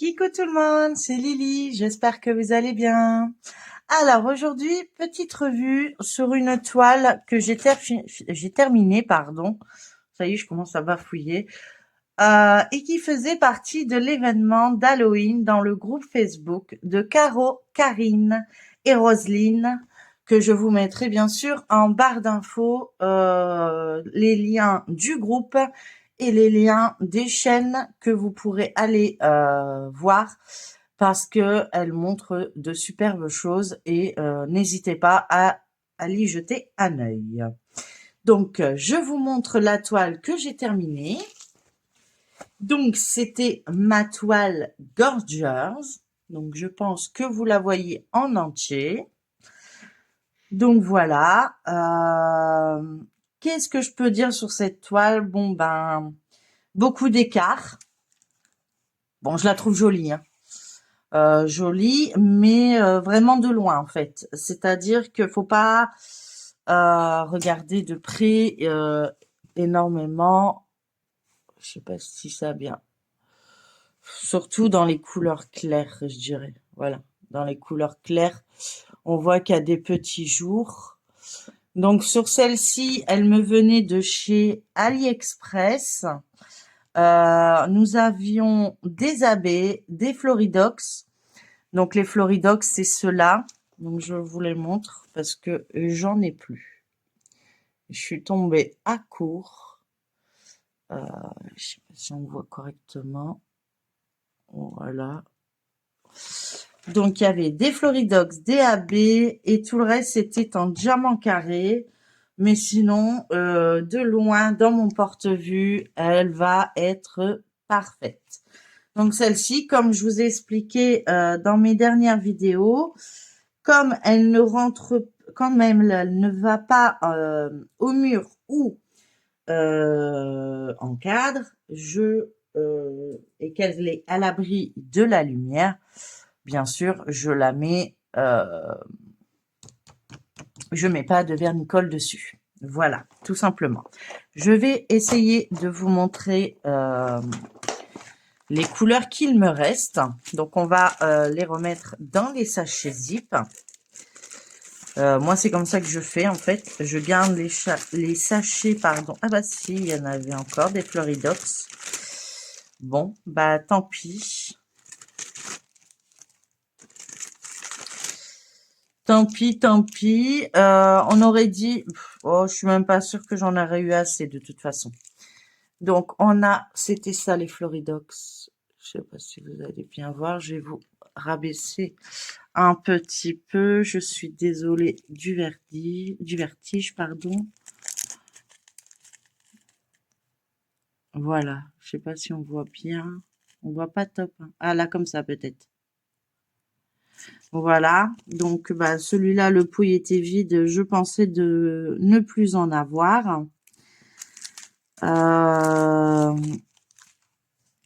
Coucou tout le monde, c'est Lily, j'espère que vous allez bien. Alors aujourd'hui, petite revue sur une toile que j'ai terminée, pardon. Ça y est, je commence à bafouiller. Et qui faisait partie de l'événement d'Halloween dans le groupe Facebook de Caro, Karine et Roselyne, que je vous mettrai bien sûr en barre d'infos, les liens du groupe et les liens des chaînes que vous pourrez aller voir parce que elles montrent de superbes choses et n'hésitez pas à aller y jeter un œil. Donc, je vous montre la toile que j'ai terminée. Donc, c'était ma toile Gorgeous. Donc, je pense que vous la voyez en entier. Donc, voilà. Qu'est-ce que je peux dire sur cette toile? Bon, ben, beaucoup d'écart. Bon, je la trouve jolie, hein. Jolie, mais vraiment de loin, en fait. C'est-à-dire qu'il faut pas regarder de près énormément. Je sais pas si ça a bien. Surtout dans les couleurs claires, je dirais. Voilà, dans les couleurs claires, on voit qu'il y a des petits jours. Donc sur celle-ci, elle me venait de chez AliExpress. Nous avions des abeilles, des Floridox. Donc les Floridox, c'est ceux-là. Donc je vous les montre parce que j'en ai plus. Je suis tombée à court. Je sais pas si on voit correctement. Voilà. Donc, il y avait des Floridox, des AB et tout le reste, c'était en diamant carré. Mais sinon, de loin, dans mon porte-vue, elle va être parfaite. Donc, celle-ci, comme je vous ai expliqué dans mes dernières vidéos, comme elle ne rentre, quand même, elle ne va pas au mur ou en cadre, et qu'elle est à l'abri de la lumière, bien sûr, je la mets, je mets pas de vernicole dessus. Voilà, tout simplement. Je vais essayer de vous montrer les couleurs qu'il me reste. Donc, on va les remettre dans les sachets zip. Moi, c'est comme ça que je fais, en fait. Je garde les sachets, pardon. Ah bah si, il y en avait encore, des Floridox. Bon, bah tant pis. Tant pis, tant pis. On aurait dit... Oh, je suis même pas sûre que j'en aurais eu assez, de toute façon. Donc, c'était ça, les Floridox. Je sais pas si vous allez bien voir. Je vais vous rabaisser un petit peu. Je suis désolée du vertige, pardon. Voilà. Je sais pas si on voit bien. On voit pas top, hein. Ah, là, comme ça, peut-être. Voilà. Donc, bah, celui-là, le pot était vide. Je pensais de ne plus en avoir.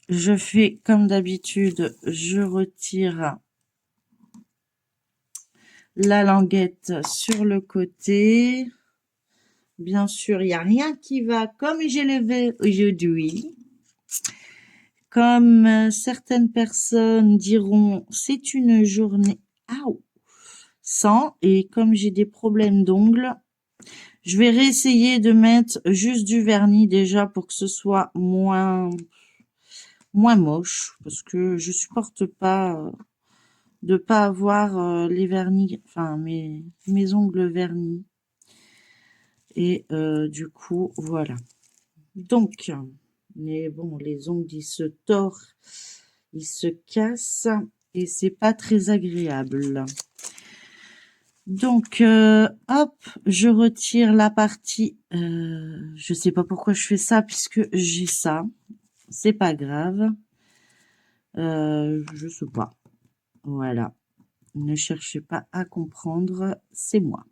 Je fais comme d'habitude, je retire la languette sur le côté. Bien sûr, il n'y a rien qui va comme j'ai levé aujourd'hui. Comme certaines personnes diront, c'est une journée sans. Et comme j'ai des problèmes d'ongles, je vais réessayer de mettre juste du vernis déjà pour que ce soit moins moche. Parce que je supporte pas de pas avoir les vernis, enfin mes ongles vernis. Et du coup, voilà. Donc, mais bon, les ongles, ils se tordent, ils se cassent et c'est pas très agréable. Donc, hop, je retire la partie. Je sais pas pourquoi je fais ça puisque j'ai ça. C'est pas grave. Je sais pas. Voilà. Ne cherchez pas à comprendre, c'est moi.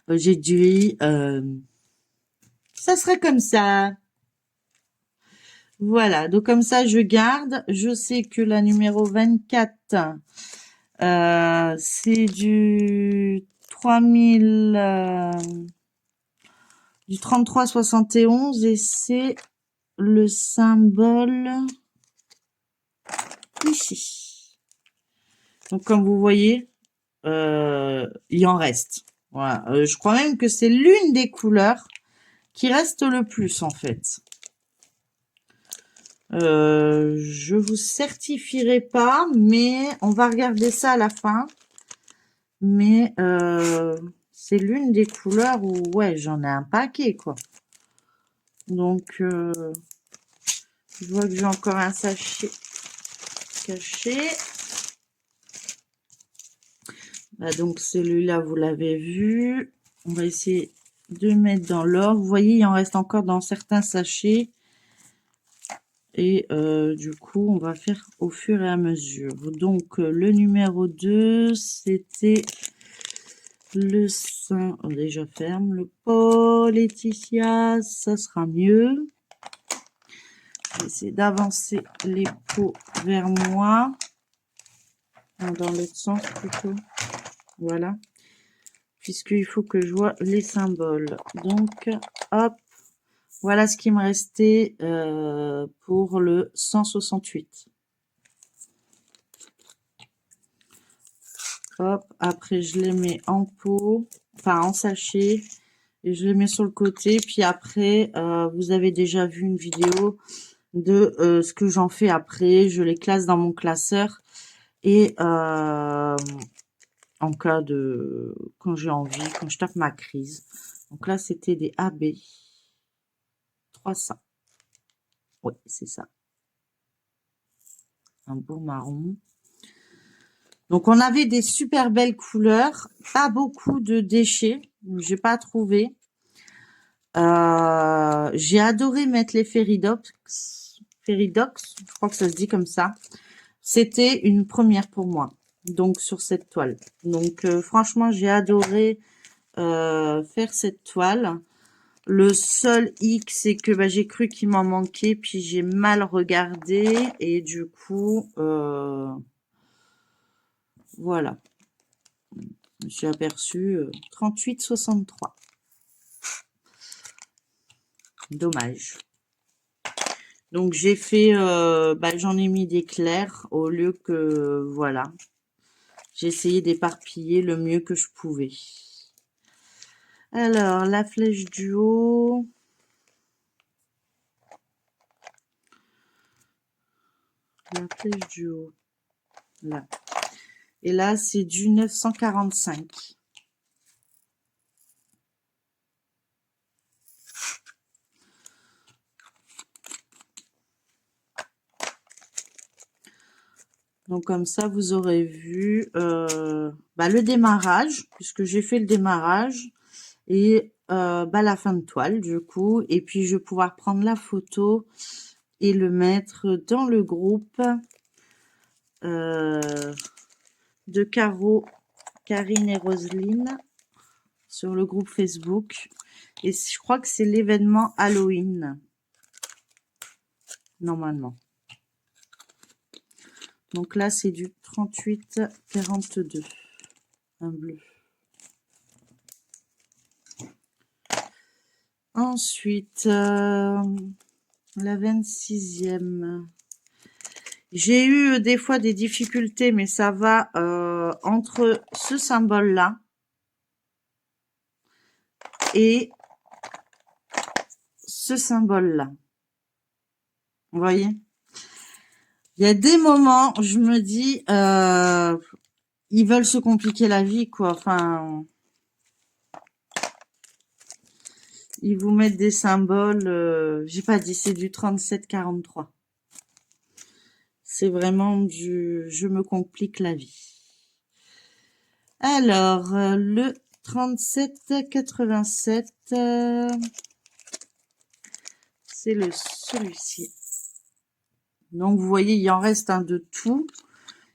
J'ai dit, ça serait comme ça. Voilà, donc comme ça, je garde. Je sais que la numéro 24, c'est du 3000, du 33,71 et c'est le symbole ici. Donc, comme vous voyez, il en reste. Voilà. Je crois même que c'est l'une des couleurs qui reste le plus, en fait. Je vous certifierai pas, mais on va regarder ça à la fin. Mais c'est l'une des couleurs où, ouais, j'en ai un paquet, quoi. Donc, je vois que j'ai encore un sachet caché. Bah, donc, celui-là, vous l'avez vu. On va essayer de mettre dans l'or. Vous voyez, il en reste encore dans certains sachets. Et du coup, on va faire au fur et à mesure. Donc, le numéro 2, c'était le sein. Oh, déjà ferme. Le pot, Laetitia, ça sera mieux. Je vais essayer d'avancer les pots vers moi. Dans l'autre sens plutôt. Voilà. Puisqu'il faut que je vois les symboles. Donc, hop. Voilà ce qui me restait pour le 168. Hop, après je les mets en pot, enfin en sachet, et je les mets sur le côté. Puis après, vous avez déjà vu une vidéo de ce que j'en fais après. Je les classe dans mon classeur. Et en cas de... quand j'ai envie, quand je tape ma crise. Donc là, c'était des AB 300. Oui, c'est ça. Un beau marron. Donc, on avait des super belles couleurs. Pas beaucoup de déchets. J'ai pas trouvé. J'ai adoré mettre les Feridox. Feridox, je crois que ça se dit comme ça. C'était une première pour moi. Donc, sur cette toile. Donc, franchement, j'ai adoré faire cette toile. Le seul hic, c'est que bah, j'ai cru qu'il m'en manquait, puis j'ai mal regardé, et du coup, voilà. Je me suis aperçue 38,63. Dommage. Donc, j'ai fait, bah, j'en ai mis des clairs au lieu que, voilà. J'ai essayé d'éparpiller le mieux que je pouvais. Alors, la flèche du haut. La flèche du haut. Là. Et là, c'est du 945. Donc, comme ça, vous aurez vu bah, le démarrage, puisque j'ai fait le démarrage, et bah, la fin de toile, du coup. Et puis, je vais pouvoir prendre la photo et le mettre dans le groupe de Caro, Karine et Roselyne, sur le groupe Facebook. Et je crois que c'est l'événement Halloween, normalement. Donc là, c'est du 38,42, un bleu. Ensuite, la 26e. J'ai eu des fois des difficultés, mais ça va entre ce symbole-là et ce symbole-là. Vous voyez? Il y a des moments, je me dis, ils veulent se compliquer la vie, quoi. Enfin, ils vous mettent des symboles. J'ai pas dit, c'est du 37,43. C'est vraiment du je me complique la vie. Alors, le 37,87, c'est celui-ci. Donc, vous voyez, il en reste un de tout.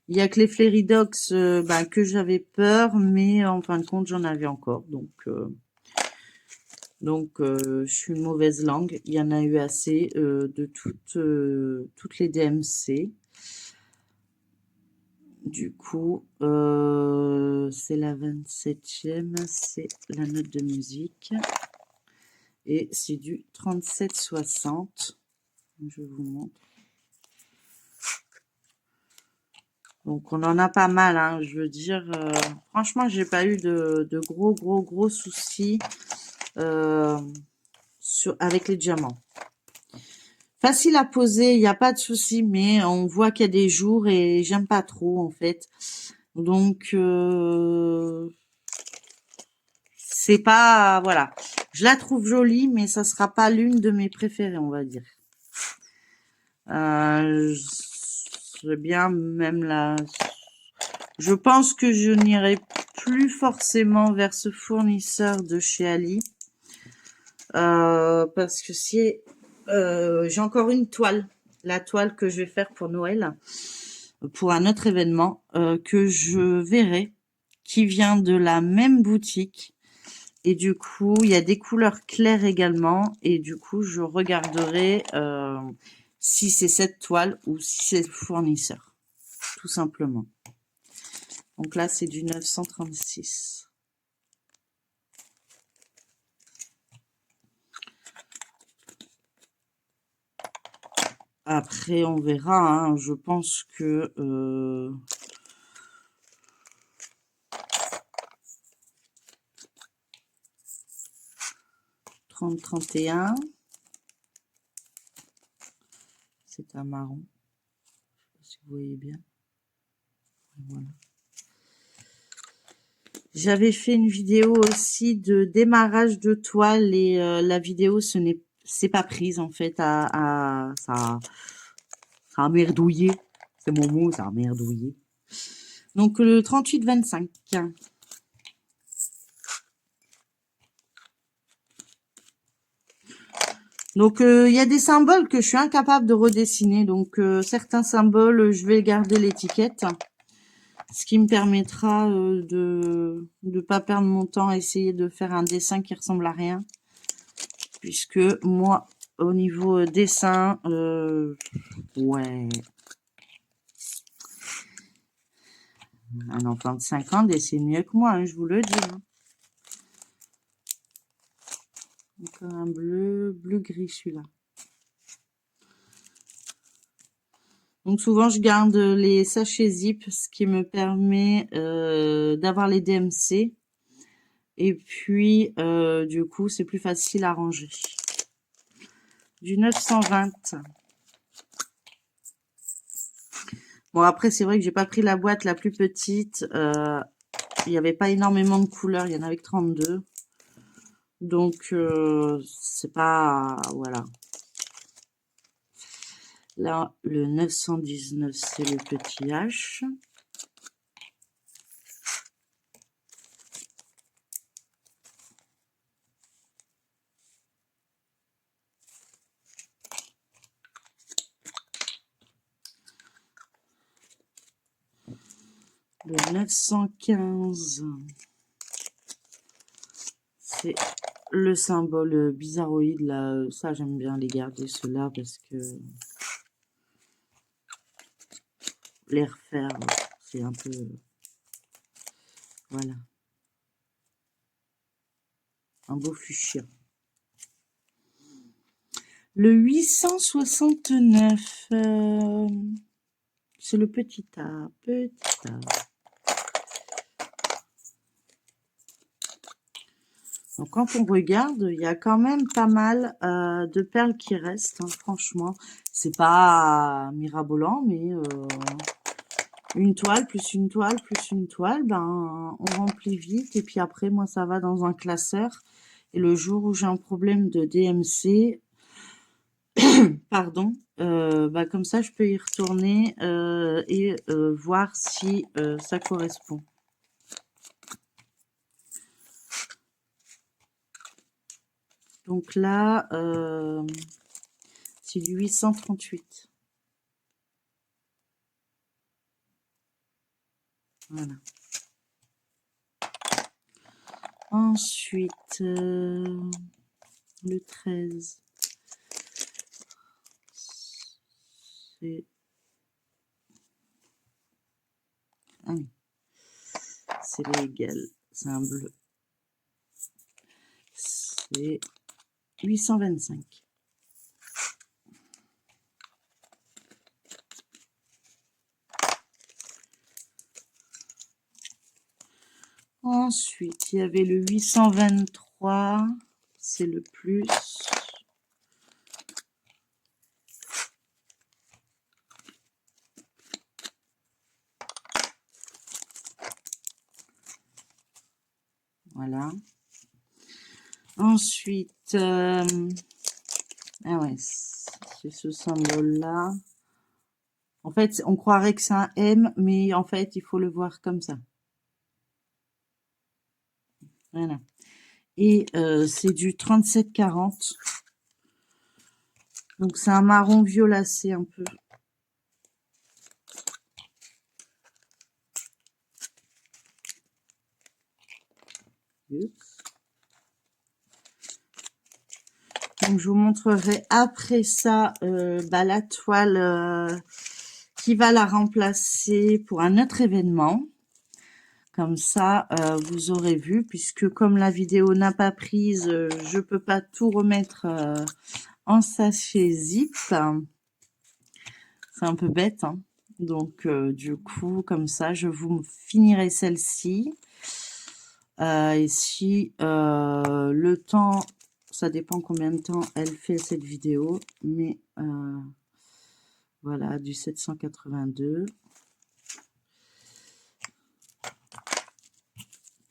Il y a que les Fléridox ben, que j'avais peur, mais en fin de compte, j'en avais encore. Donc, je suis une mauvaise langue. Il y en a eu assez de toutes les DMC. Du coup, c'est la 27e, c'est la note de musique. Et c'est du 37,60. Je vous montre. Donc on en a pas mal, hein, je veux dire. Franchement, j'ai pas eu de gros soucis avec les diamants. Facile à poser, il n'y a pas de souci, mais on voit qu'il y a des jours et j'aime pas trop en fait. Donc c'est pas, voilà. Je la trouve jolie, mais ça sera pas l'une de mes préférées, on va dire. C'est bien même là. Je pense que je n'irai plus forcément vers ce fournisseur de chez Ali. Parce que si j'ai encore une toile, la toile que je vais faire pour Noël, pour un autre événement, que je verrai, qui vient de la même boutique. Et du coup, il y a des couleurs claires également. Et du coup, je regarderai si c'est cette toile ou si c'est le fournisseur. Tout simplement. Donc là, c'est du 936. Après, on verra. Hein. Je pense que... 30-31. C'est un marron. Je sais pas si vous voyez bien. Voilà. J'avais fait une vidéo aussi de démarrage de toile et la vidéo c'est pas prise en fait ça a merdouillé. C'est mon mot, ça a merdouillé. Donc le 38-25. Donc il y a des symboles que je suis incapable de redessiner. Donc certains symboles, je vais garder l'étiquette. Ce qui me permettra de ne pas perdre mon temps à essayer de faire un dessin qui ressemble à rien. Puisque moi, au niveau dessin, ouais. Un enfant de 5 ans dessine mieux que moi, hein, je vous le dis. Hein. Encore un bleu-gris celui-là. Donc souvent, je garde les sachets zip, ce qui me permet d'avoir les DMC. Et puis, du coup, c'est plus facile à ranger. Du 920. Bon, après, c'est vrai que j'ai pas pris la boîte la plus petite. Il n'y avait pas énormément de couleurs. Il y en avait que 32. Donc, c'est pas... Voilà. Là, le 919, c'est le petit H. Le 915, c'est le symbole bizarroïde. Là, ça, j'aime bien les garder, ceux-là, parce que les refaire, c'est un peu... Voilà. Un beau fuchsia. Le 869, c'est le petit A, petit A. Donc, quand on regarde, il y a quand même pas mal de perles qui restent, hein, franchement. C'est pas mirabolant, mais une toile, plus une toile, plus une toile, ben, on remplit vite. Et puis après, moi, ça va dans un classeur. Et le jour où j'ai un problème de DMC, pardon, bah, comme ça, je peux y retourner et voir si ça correspond. Donc là, c'est du 838. Voilà. Ensuite, le 13. C'est... Ah oui. C'est légal. C'est un bleu. C'est 825. Ensuite, il y avait le 823, c'est le plus. Voilà. Ensuite, ah ouais, c'est ce symbole-là. En fait, on croirait que c'est un M, mais en fait, il faut le voir comme ça. Voilà. Et c'est du 37,40. Donc, c'est un marron violacé un peu. Donc, je vous montrerai après ça la toile qui va la remplacer pour un autre événement. Comme ça, vous aurez vu, puisque comme la vidéo n'a pas prise, je peux pas tout remettre en sachet zip. C'est un peu bête, hein. Donc, du coup, comme ça, je vous finirai celle-ci. Et si le temps, ça dépend combien de temps elle fait cette vidéo, mais voilà, du 782.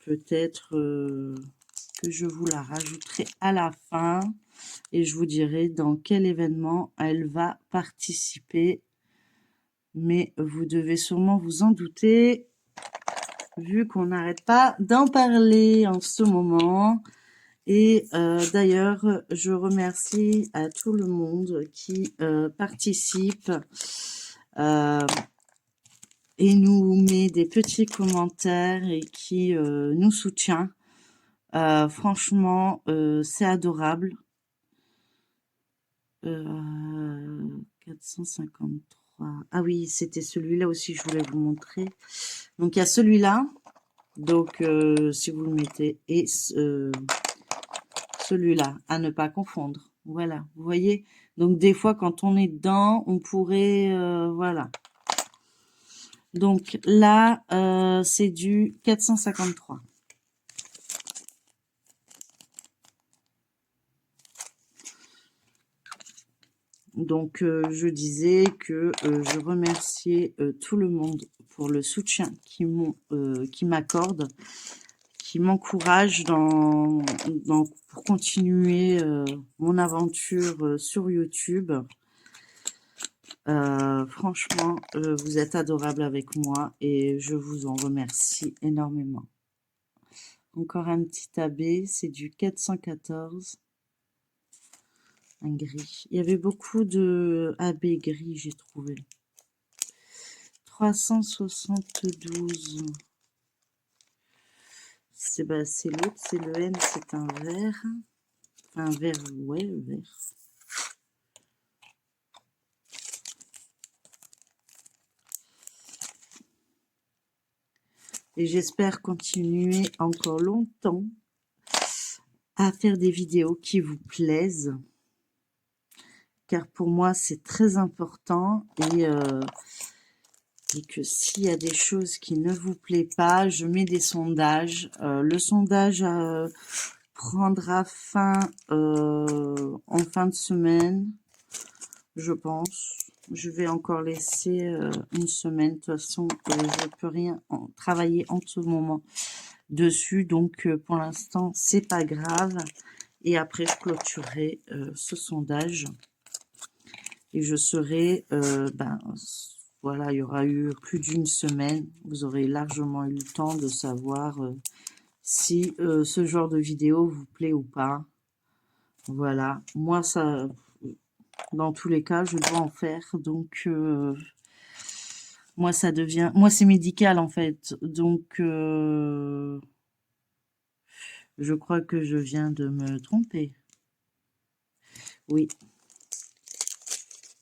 Peut-être que je vous la rajouterai à la fin et je vous dirai dans quel événement elle va participer. Mais vous devez sûrement vous en douter, vu qu'on n'arrête pas d'en parler en ce moment. Et d'ailleurs, je remercie à tout le monde qui participe et nous met des petits commentaires et qui nous soutient. Franchement, c'est adorable. 453. Ah oui, c'était celui-là aussi, je voulais vous montrer. Donc, il y a celui-là. Donc, si vous le mettez, et celui-là, à ne pas confondre. Voilà, vous voyez. Donc, des fois, quand on est dedans, on pourrait... voilà. Donc, là, c'est du 453. Donc, je disais que je remerciais tout le monde pour le soutien qui m'accorde, qui m'encourage pour continuer mon aventure sur YouTube. Franchement, vous êtes adorables avec moi et je vous en remercie énormément. Encore un petit abbé, c'est du 414. Un gris. Il y avait beaucoup de AB gris, j'ai trouvé. 372. C'est l'autre, c'est le N, c'est un vert. Enfin, un vert, ouais, vert. Et j'espère continuer encore longtemps à faire des vidéos qui vous plaisent. Car pour moi, c'est très important et que s'il y a des choses qui ne vous plaisent pas, je mets des sondages. Le sondage prendra fin en fin de semaine, je pense. Je vais encore laisser une semaine. De toute façon, je ne peux rien travailler en ce moment dessus. Donc, pour l'instant, c'est pas grave. Et après, je clôturerai ce sondage. Et je serai, voilà, il y aura eu plus d'une semaine. Vous aurez largement eu le temps de savoir si ce genre de vidéo vous plaît ou pas. Voilà, moi, ça, dans tous les cas, je dois en faire. Donc, moi, ça devient... Moi, c'est médical, en fait. Donc, je crois que je viens de me tromper. Oui.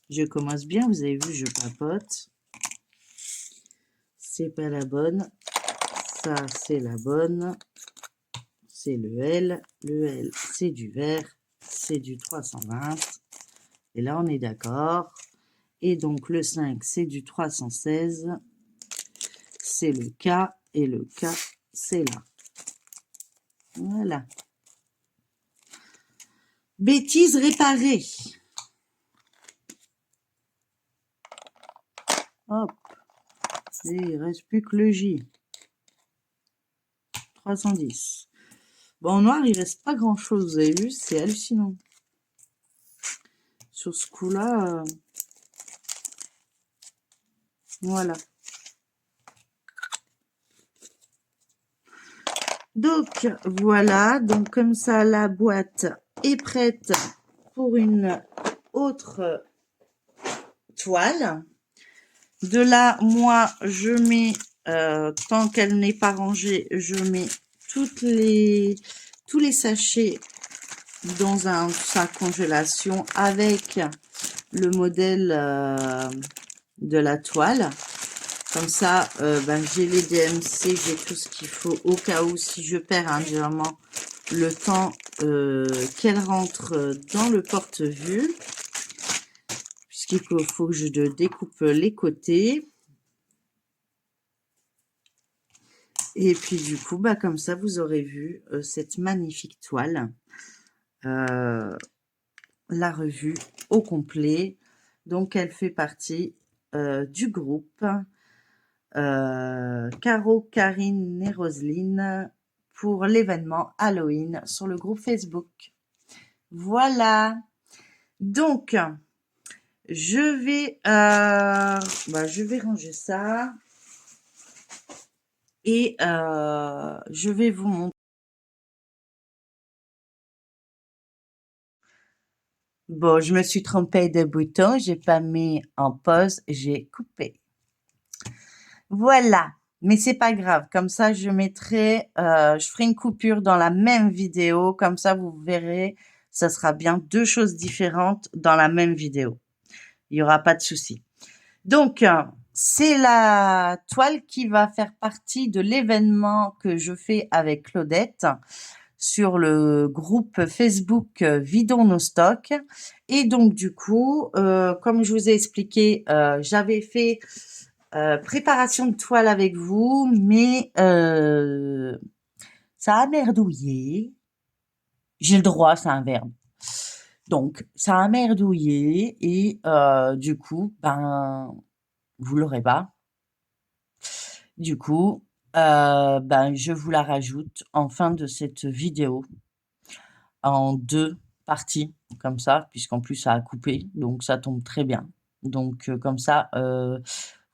Je commence bien, vous avez vu, je papote. C'est pas la bonne. Ça, c'est la bonne. C'est le L. Le L, c'est du vert. C'est du 320. Et là, on est d'accord. Et donc, le 5, c'est du 316. C'est le K. Et le K, c'est là. Voilà. Bêtise réparée. Hop. Et il reste plus que le J. 310. Bon, en noir, il reste pas grand chose. Vous avez vu, c'est hallucinant. Sur ce coup-là, voilà. Donc, voilà. Donc, comme ça, la boîte est prête pour une autre toile. De là, moi, je mets, tant qu'elle n'est pas rangée, je mets tous les sachets dans un sac congélation avec le modèle de la toile. Comme ça, j'ai les DMC, j'ai tout ce qu'il faut au cas où si je perds un diamant, le temps qu'elle rentre dans le porte-vue. Puisqu'il faut que je découpe les côtés. Et puis du coup, comme ça, vous aurez vu cette magnifique toile. La revue au complet. Donc, elle fait partie du groupe Caro, Karine et Roselyne pour l'événement Halloween sur le groupe Facebook. Voilà. Donc, je vais ranger ça et je vais vous montrer. Bon, je me suis trompée de bouton, j'ai pas mis en pause, j'ai coupé. Voilà, mais c'est pas grave. Comme ça, je ferai une coupure dans la même vidéo. Comme ça, vous verrez, ça sera bien deux choses différentes dans la même vidéo. Il y aura pas de souci. Donc, c'est la toile qui va faire partie de l'événement que je fais avec Claudette sur le groupe Facebook Vidons nos stocks. Et donc, du coup, comme je vous ai expliqué, j'avais fait préparation de toile avec vous, mais ça a merdouillé. J'ai le droit, c'est un verbe. Donc, ça a merdouillé et du coup, vous l'aurez pas. Du coup, je vous la rajoute en fin de cette vidéo en 2 parties, comme ça, puisqu'en plus ça a coupé, donc ça tombe très bien. Donc comme ça,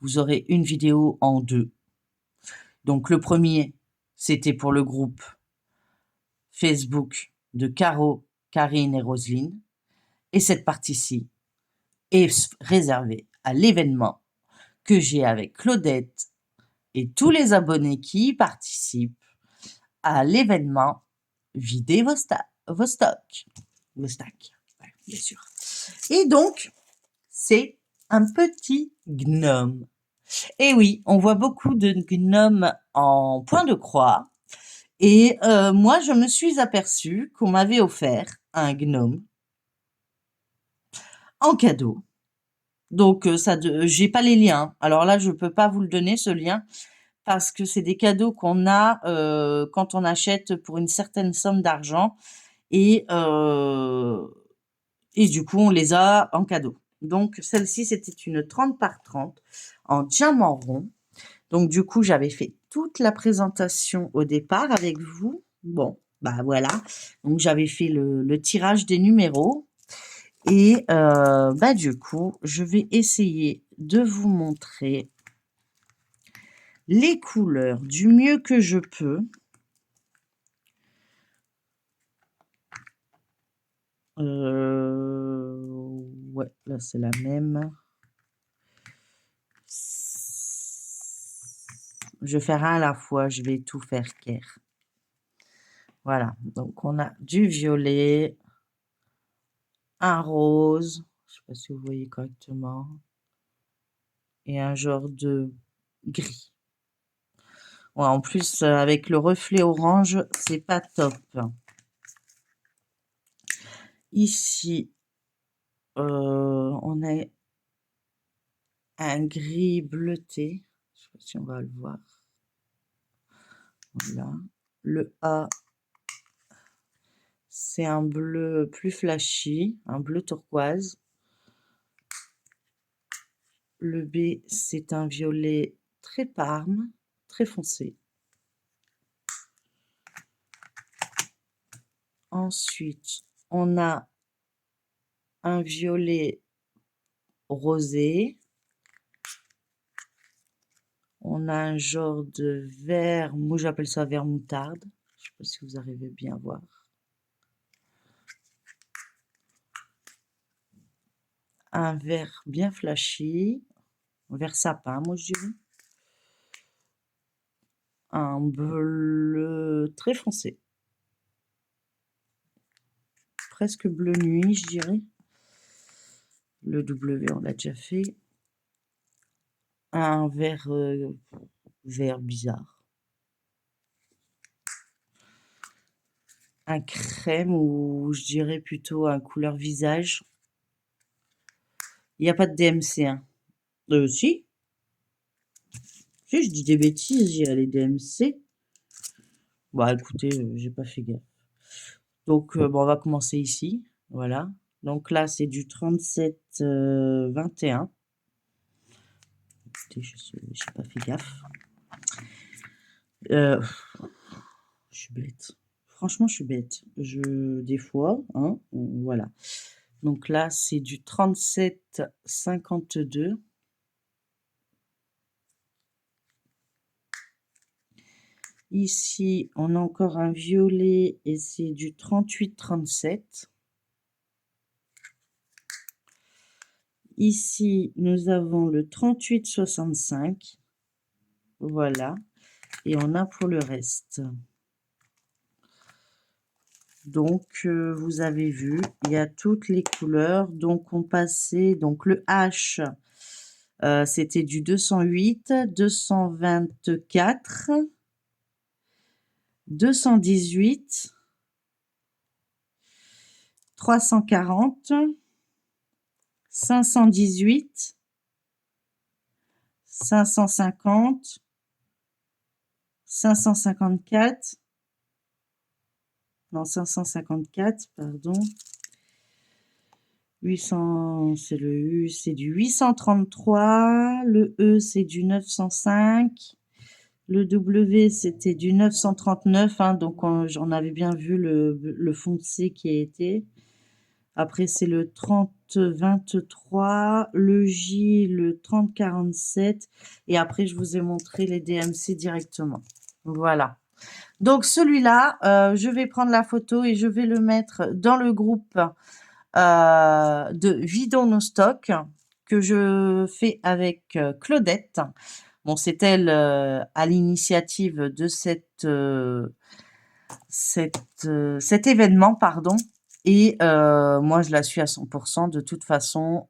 vous aurez une vidéo en 2. Donc le premier, c'était pour le groupe Facebook de Caro, Karine et Roselyne. Et cette partie-ci est réservée à l'événement que j'ai avec Claudette et tous les abonnés qui y participent à l'événement Videz vos stocks. Vos stocks, ouais, bien sûr. Et donc, c'est un petit gnome. Et oui, on voit beaucoup de gnomes en point de croix. Et moi, je me suis aperçue qu'on m'avait offert un gnome en cadeau. Donc, j'ai pas les liens. Alors là, je peux pas vous le donner, ce lien, parce que c'est des cadeaux qu'on a quand on achète pour une certaine somme d'argent. Et du coup, on les a en cadeau. Donc, celle-ci, c'était une 30 par 30 en diamant rond. Donc, du coup, j'avais fait toute la présentation au départ avec vous. Bon, voilà. Donc, j'avais fait le tirage des numéros. Et du coup, je vais essayer de vous montrer les couleurs du mieux que je peux. Ouais, là, c'est la même. Je vais faire un à la fois, je vais tout faire care. Voilà, donc on a du violet, un rose, je ne sais pas si vous voyez correctement, et un genre de gris. Ouais, en plus, avec le reflet orange, c'est pas top. Ici, on a un gris bleuté. Je ne sais pas si on va le voir. Voilà. Le A c'est un bleu plus flashy, un bleu turquoise. Le B, c'est un violet très parme, très foncé. Ensuite, on a un violet rosé. On a un genre de vert, moi j'appelle ça vert moutarde. Je ne sais pas si vous arrivez bien à voir. Un vert bien flashy, un vert sapin, moi je dirais. Un bleu très foncé. Presque bleu nuit, je dirais. Le W, on l'a déjà fait. Un vert, vert bizarre. Un crème ou je dirais plutôt un couleur visage. Il n'y a pas de DMC, hein. Si. Si, je dis des bêtises, j'ai les DMC. Bah écoutez, j'ai pas fait gaffe. Donc bon, on va commencer ici. Voilà. Donc là, c'est du 37-21. Écoutez, j'ai pas fait gaffe. Je suis bête. Franchement, je suis bête. Des fois, hein, voilà. Donc là, c'est du 37-52. Ici, on a encore un violet et c'est du 38-37. Ici, nous avons le 38-65. Voilà. Et on a pour le reste. Donc, vous avez vu, il y a toutes les couleurs. Donc, on passait, donc le H, c'était du 208, 224, 218, 340, 518, 550, 554, non, 554, pardon. 800, c'est le U, c'est du 833. Le E, c'est du 905. Le W, c'était du 939. Hein, donc, j'en avais bien vu le foncé qui a été. Après, c'est le 30-23. Le J, le 30-47. Et après, je vous ai montré les DMC directement. Voilà. Donc, celui-là, je vais prendre la photo et je vais le mettre dans le groupe de Vidons nos stocks que je fais avec Claudette. Bon, c'est elle à l'initiative de cet événement, pardon. Et moi, je la suis à 100%. De toute façon,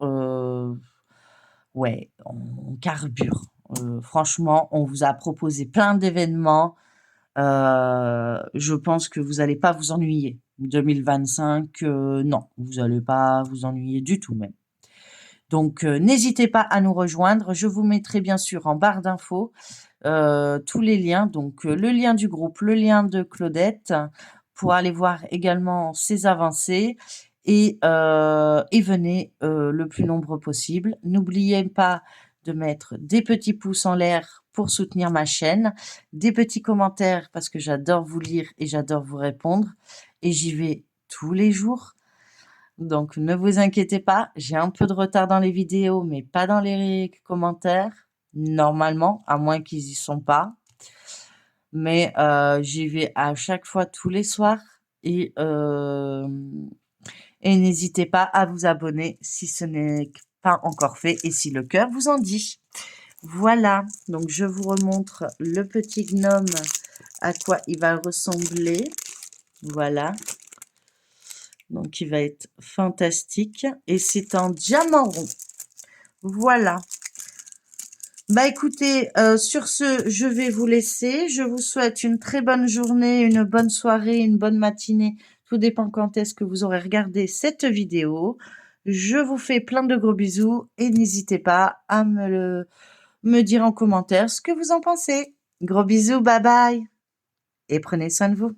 ouais, on carbure. Franchement, on vous a proposé plein d'événements. Je pense que vous n'allez pas vous ennuyer. 2025, non, vous n'allez pas vous ennuyer du tout même. Donc, n'hésitez pas à nous rejoindre. Je vous mettrai bien sûr en barre d'infos tous les liens. Donc, le lien du groupe, le lien de Claudette pour aller voir également ses avancées. Et venez le plus nombreux possible. N'oubliez pas de mettre des petits pouces en l'air pour soutenir ma chaîne, des petits commentaires parce que j'adore vous lire et j'adore vous répondre. Et j'y vais tous les jours. Donc, ne vous inquiétez pas, j'ai un peu de retard dans les vidéos, mais pas dans les commentaires, normalement, à moins qu'ils y sont pas. Mais j'y vais à chaque fois tous les soirs et n'hésitez pas à vous abonner si ce n'est pas encore fait et si le cœur vous en dit. Voilà, donc je vous remontre le petit gnome, à quoi il va ressembler. Voilà. Donc, il va être fantastique. Et c'est en diamant rond. Voilà. Bah, écoutez, sur ce, je vais vous laisser. Je vous souhaite une très bonne journée, une bonne soirée, une bonne matinée. Tout dépend quand est-ce que vous aurez regardé cette vidéo. Je vous fais plein de gros bisous et n'hésitez pas à me dire en commentaire ce que vous en pensez. Gros bisous, bye bye. Et prenez soin de vous.